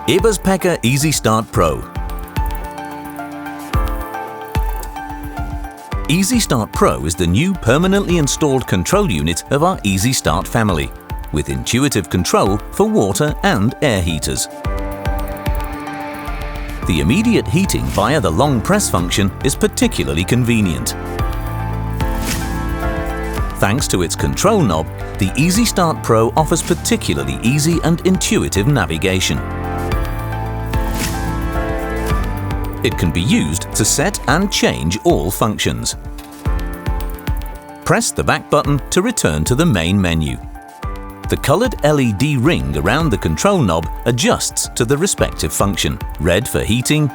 Eberspächer EasyStart Pro. EasyStart Pro is the new permanently installed control unit of our EasyStart family, with intuitive control for water and air heaters. The immediate heating via the long press function is particularly convenient. Thanks to its control knob, the EasyStart Pro offers particularly easy and intuitive navigation. It can be used to set and change all functions. Press the back button to return to the main menu. The coloured LED ring around the control knob adjusts to the respective function. Red for heating,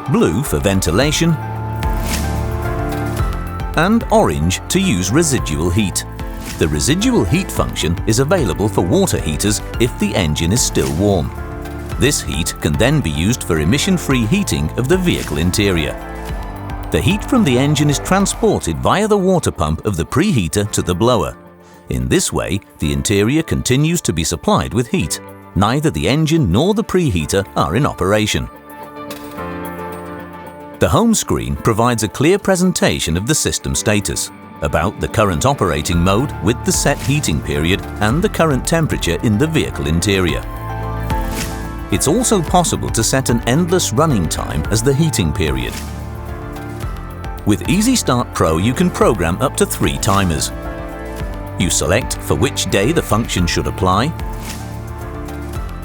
blue for ventilation, and orange to use residual heat. The residual heat function is available for water heaters if the engine is still warm. This heat can then be used for emission-free heating of the vehicle interior. The heat from the engine is transported via the water pump of the preheater to the blower. In this way, the interior continues to be supplied with heat. Neither the engine nor the preheater are in operation. The home screen provides a clear presentation of the system status, about the current operating mode with the set heating period and the current temperature in the vehicle interior. It's also possible to set an endless running time as the heating period. With EasyStart Pro you can program up to 3 timers. You select for which day the function should apply,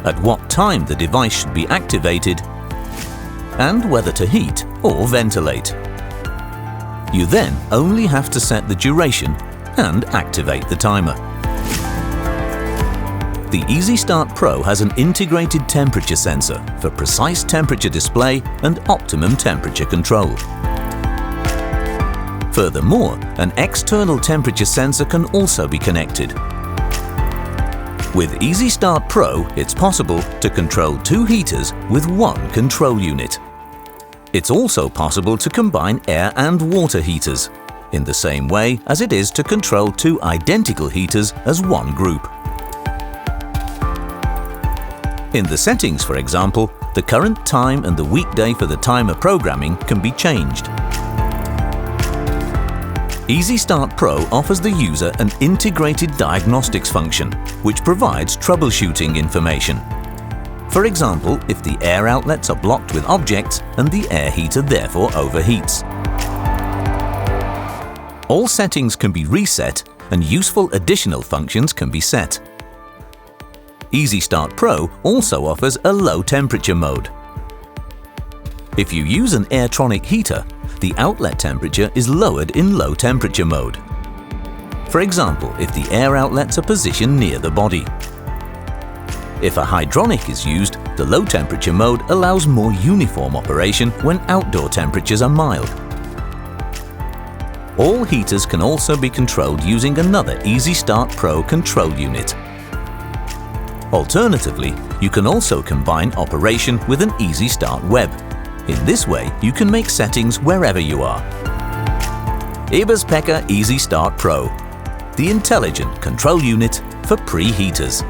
at what time the device should be activated, and whether to heat or ventilate. You then only have to set the duration and activate the timer. The EasyStart Pro has an integrated temperature sensor for precise temperature display and optimum temperature control. Furthermore, an external temperature sensor can also be connected. With EasyStart Pro, it's possible to control 2 heaters with 1 control unit. It's also possible to combine air and water heaters, in the same way as it is to control 2 identical heaters as one group. In the settings, for example, the current time and the weekday for the timer programming can be changed. EasyStart Pro offers the user an integrated diagnostics function, which provides troubleshooting information. For example, if the air outlets are blocked with objects and the air heater therefore overheats. All settings can be reset and useful additional functions can be set. EasyStart Pro also offers a low temperature mode. If you use an Airtronic heater, the outlet temperature is lowered in low temperature mode. For example, if the air outlets are positioned near the body. If a Hydronic is used, the low temperature mode allows more uniform operation when outdoor temperatures are mild. All heaters can also be controlled using another EasyStart Pro control unit. Alternatively, you can also combine operation with an EasyStart Web. In this way, you can make settings wherever you are. Eberspächer EasyStart Pro, the intelligent control unit for preheaters.